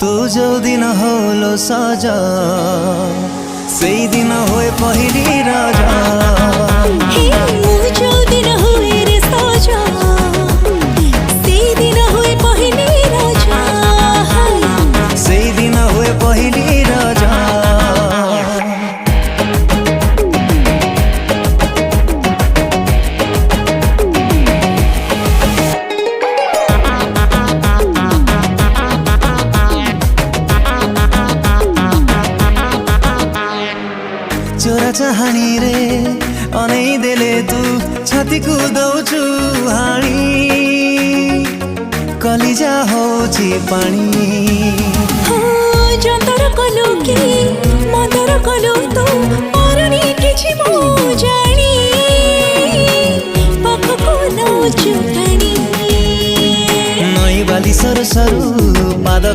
तू जो दिन होलो साजा से दिन होए पहली राजा। जो दिन हुए रे साजा से दिन हुए पहली राजा। से दिन हुए पहली राजा। चोरा चाहानी रे अनै देले तू छाती को दौचु हाणी कलिजा होची पानी। जंतर कलु कि मंदर कलु तो अरणी किछि मो जानी पाखको नौचु पानी। नई बाली सर सरु पाद